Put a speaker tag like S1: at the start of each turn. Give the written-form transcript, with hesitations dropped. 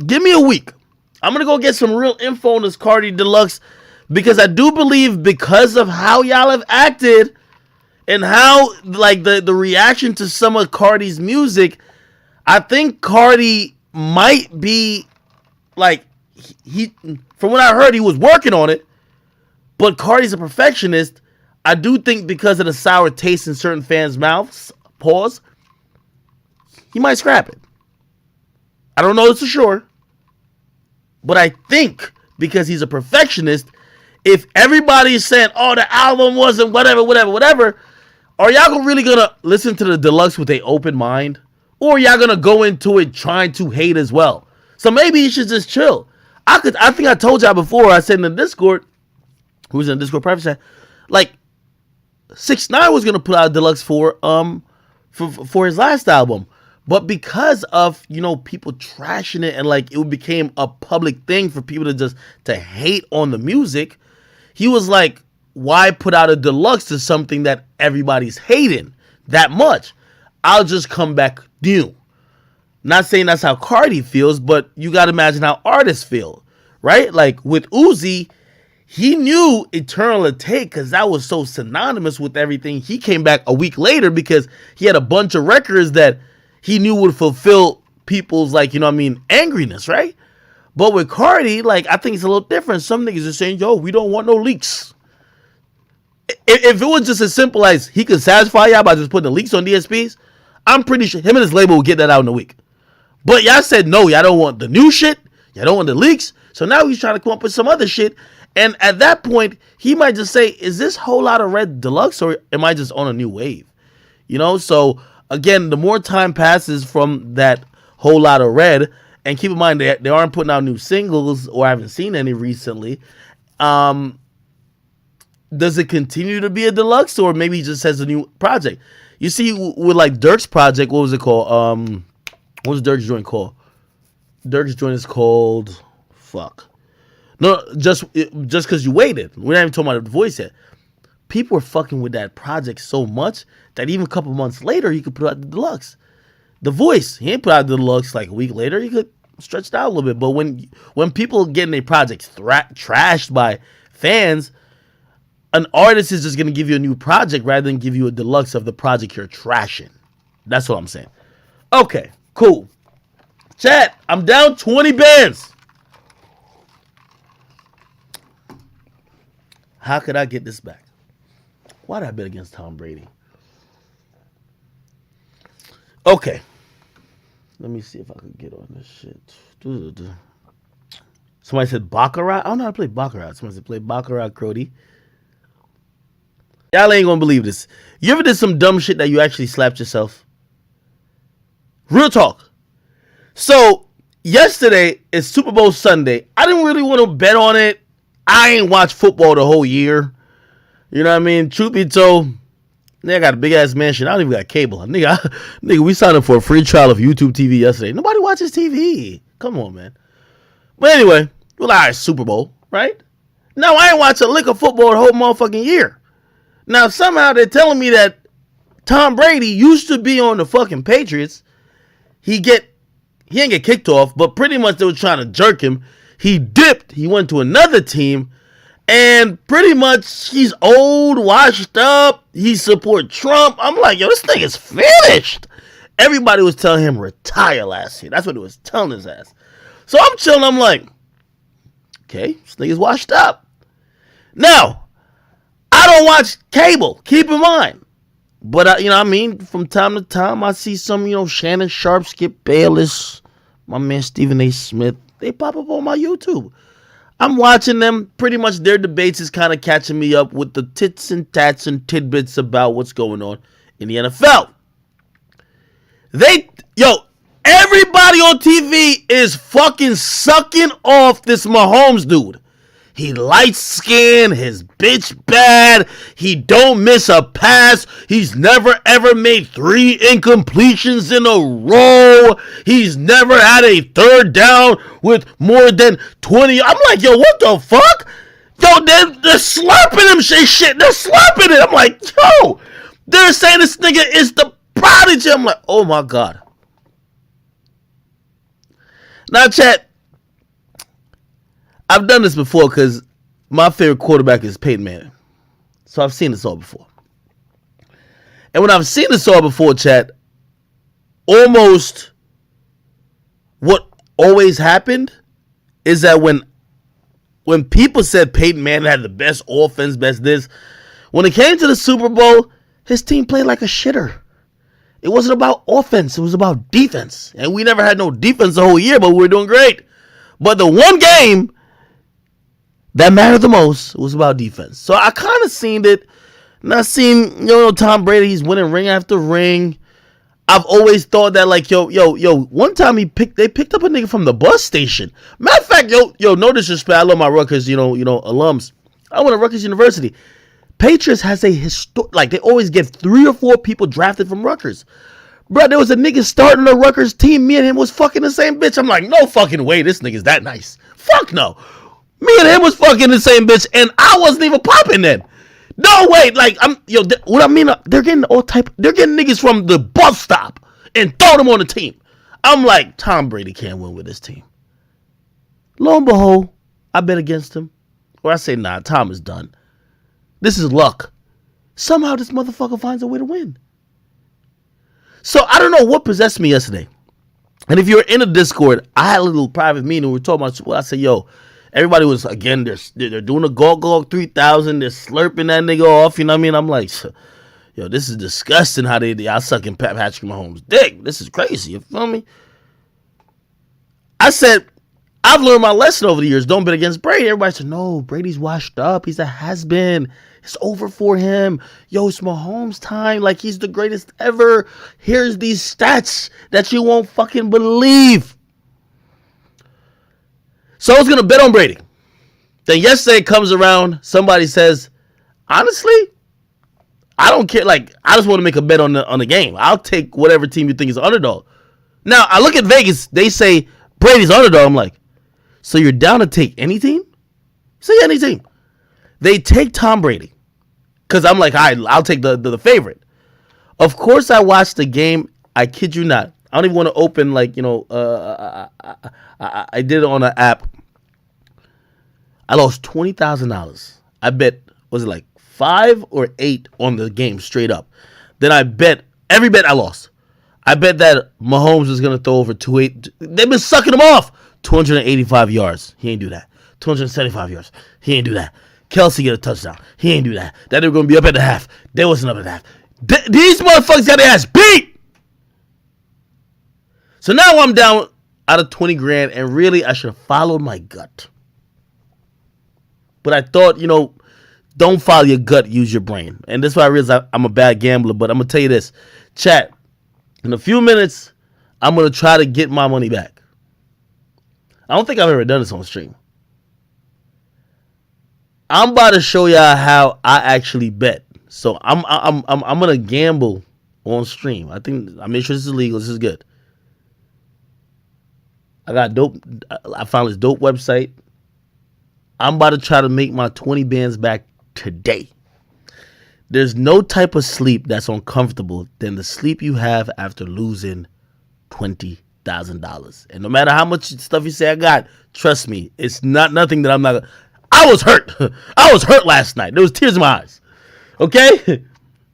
S1: give me a week. I'm going to go get some real info on this Cardi Deluxe because I do believe because of how y'all have acted and how, like, the reaction to some of Cardi's music, I think Cardi might be, like, he from what I heard, he was working on it, but Cardi's a perfectionist. I do think because of the sour taste in certain fans' mouths, pause, he might scrap it. I don't know this for sure, but I think because he's a perfectionist, if everybody's saying, oh, the album wasn't whatever, are y'all really gonna listen to the Deluxe with an open mind? Or y'all gonna go into it trying to hate as well? So maybe you should just chill. I think I told y'all before, I said in the Discord, who's in the Discord private chat, like 6ix9ine was gonna put out a Deluxe for his last album. But because of, you know, people trashing it and like it became a public thing for people to hate on the music, he was like, why put out a Deluxe to something that everybody's hating that much? I'll just come back new. Not saying that's how Cardi feels, but you got to imagine how artists feel, right? Like with Uzi, he knew Eternal would take because that was so synonymous with everything. He came back a week later because he had a bunch of records that he knew would fulfill people's, like, you know what I mean, angriness, right? But with Cardi, like, I think it's a little different. Some niggas are saying, yo, we don't want no leaks. If it was just as simple as he could satisfy y'all by just putting the leaks on DSPs, I'm pretty sure him and his label will get that out in a week. But y'all said, no, y'all don't want the new shit. Y'all don't want the leaks. So now he's trying to come up with some other shit. And at that point, he might just say, is this Whole Lotta Red Deluxe or am I just on a new wave? You know, so again, the more time passes from that Whole Lotta Red, and keep in mind they aren't putting out new singles, or I haven't seen any recently. Does it continue to be a Deluxe, or maybe he just has a new project? You see, with like Dirk's project, what was it called? What was Dirk's joint called? Dirk's joint is called No, just because you waited. We're not even talking about the voice yet. People were fucking with that project so much that even a couple months later, he could put out the Deluxe. The Voice, he ain't put out the Deluxe like a week later. He could stretch it out a little bit. But when people getting their projects trashed by fans, an artist is just going to give you a new project rather than give you a Deluxe of the project you're trashing. That's what I'm saying. Okay, cool. Chat, I'm down 20 bands. How could I get this back? Why did I bet against Tom Brady? Okay. Let me see if I could get on this shit. Somebody said Baccarat. I don't know how to play Baccarat. Somebody said play Baccarat, Crody. Y'all ain't gonna believe this. You ever did some dumb shit that you actually slapped yourself? Real talk. So, yesterday is Super Bowl Sunday. I didn't really want to bet on it. I ain't watched football the whole year. You know what I mean? Truth be told, nigga, I got a big ass mansion. I don't even got cable. Nigga, we signed up for a free trial of YouTube TV yesterday. Nobody watches TV. Come on, man. But anyway, well, all right, Super Bowl, right? Now, I ain't watched a lick of football the whole motherfucking year. Now, somehow they're telling me that Tom Brady used to be on the fucking Patriots. He didn't get kicked off, but pretty much they were trying to jerk him. He dipped. He went to another team. And pretty much he's old, washed up. He support Trump. I'm like, yo, this thing is finished. Everybody was telling him retire last year. That's what it was telling his ass. So I'm chilling. I'm like, okay, this thing is washed up. Now, I don't watch cable. Keep in mind. But, you know what I mean? From time to time, I see some, you know, Shannon Sharp, Skip Bayless, my man Stephen A. Smith. They pop up on my YouTube. I'm watching them. Pretty much their debates is kind of catching me up with the tits and tats and tidbits about what's going on in the NFL. Everybody on TV is fucking sucking off this Mahomes dude. He light skinned, his bitch bad, he don't miss a pass, he's never ever made 3 incompletions in a row, he's never had a third down with more than 20. I'm like, yo, what the fuck? Yo, they're slapping him shit, they're slapping it. I'm like, yo, they're saying this nigga is the prodigy. I'm like, oh my God. Now, chat, I've done this before because my favorite quarterback is Peyton Manning. So I've seen this all before. And when I've seen this all before, chat, almost what always happened is that when people said Peyton Manning had the best offense, best this, when it came to the Super Bowl, his team played like a shitter. It wasn't about offense. It was about defense. And we never had no defense the whole year, but we were doing great. But the one game that mattered the most was about defense. So I kind of seen it. And I seen, Tom Brady, he's winning ring after ring. I've always thought that, like, yo, one time they picked up a nigga from the bus station. Matter of fact, no disrespect. I love my Rutgers, alums. I went to Rutgers University. Patriots has a they always get 3 or 4 people drafted from Rutgers. Bro, there was a nigga starting the Rutgers team. Me and him was fucking the same bitch. I'm like, no fucking way, this nigga's that nice. Fuck no. Me and him was fucking the same bitch, and I wasn't even popping then. No way, like what I mean, they're getting niggas from the bus stop and throw them on the team. I'm like, Tom Brady can't win with this team. Lo and behold, I bet against him. Or I say, nah, Tom is done. This is luck. Somehow this motherfucker finds a way to win. So I don't know what possessed me yesterday. And if you're in a Discord, I had a little private meeting. We were talking about, I said, everybody was, again, they're doing a Gog 3000. They're slurping that nigga off. You know what I mean? I'm like, this is disgusting how y'all sucking Patrick Mahomes' dick. This is crazy. You feel me? I said, I've learned my lesson over the years. Don't bet against Brady. Everybody said, no, Brady's washed up. He's a has-been. It's over for him. It's Mahomes' time. Like, he's the greatest ever. Here's these stats that you won't fucking believe. So I was going to bet on Brady. Then yesterday comes around, somebody says, honestly, I don't care. Like, I just want to make a bet on the game. I'll take whatever team you think is underdog. Now, I look at Vegas. They say Brady's underdog. I'm like, so you're down to take any team? Say any team. They take Tom Brady. Because I'm like, all right, I'll take the favorite. Of course, I watched the game. I kid you not. I don't even want to open, I did it on an app. I lost $20,000. I bet, was it like 5 or 8 on the game straight up. Then I bet, every bet I lost. I bet that Mahomes was going to throw over 280. They've been sucking him off. 285 yards. He ain't do that. 275 yards. He ain't do that. Kelsey get a touchdown. He ain't do that. That they were going to be up at the half. They wasn't up at the half. These motherfuckers got their ass beat. So now I'm down out of 20 grand, and really I should have followed my gut. But I thought, don't follow your gut, use your brain. And that's why I realized I'm a bad gambler. But I'm going to tell you this. Chat, in a few minutes, I'm going to try to get my money back. I don't think I've ever done this on stream. I'm about to show y'all how I actually bet. So I'm going to gamble on stream. I make sure this is legal. This is good. I found this dope website. I'm about to try to make my 20 bands back today. There's no type of sleep that's uncomfortable than the sleep you have after losing $20,000. And no matter how much stuff you say I got, trust me, it's nothing that I'm not. I was hurt. I was hurt last night. There was tears in my eyes. Okay?